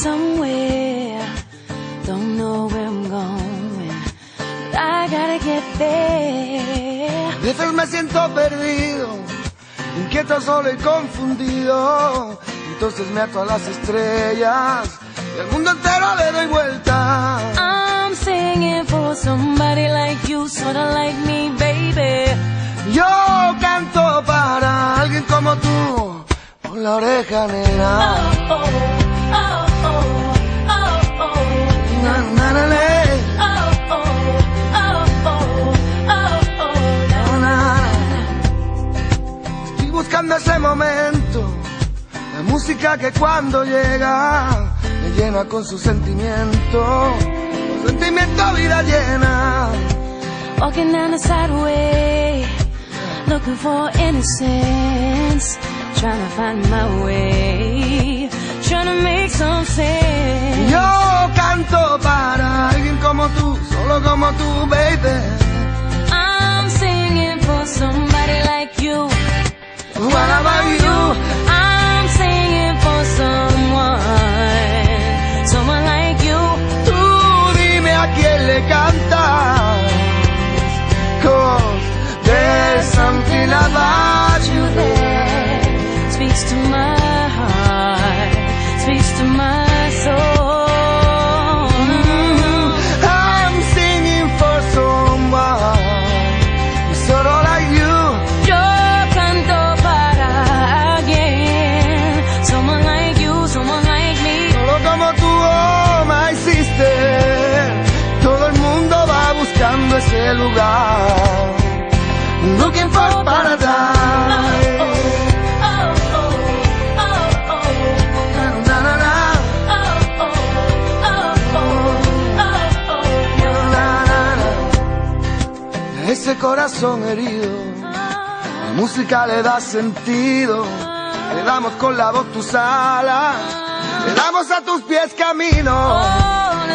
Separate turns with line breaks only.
somewhere. Don't know where I'm going, but I gotta get there.
A veces me siento perdido, inquieto, solo y confundido. Entonces me ato a las estrellas y al mundo entero le doy vuelta.
I'm singing for somebody like you, sorta like me, baby.
Yo canto para alguien como tú, por la oreja negra.
Oh, oh, oh, oh, oh, oh.
Na, na, na, na.
Oh, oh, oh, oh, oh, oh,
Na, na. Estoy buscando ese momento, la música que cuando llega me llena con su sentimiento, con sentimiento vida llena.
Walking down the sideway, looking for innocence, trying to find my way, trying to make some sense.
Yo canto para alguien como tú, solo como tú, baby.
I'm singing for somebody like you.
What about you?
I'm singing for someone like you.
Tú dime a quién le cantas. 'Cause there's something about you there.
Speaks to my heart, speaks to my soul.
I'm singing for someone solo like you.
Yo canto para alguien, someone like you, someone like me.
Solo como tú, oh my sister. Todo el mundo va buscando ese lugar, looking for paradise. Na, na, na. Na, na, na. A ese corazón herido, la música le da sentido. Le damos con la voz tus alas, le damos a tus pies camino.
Oh,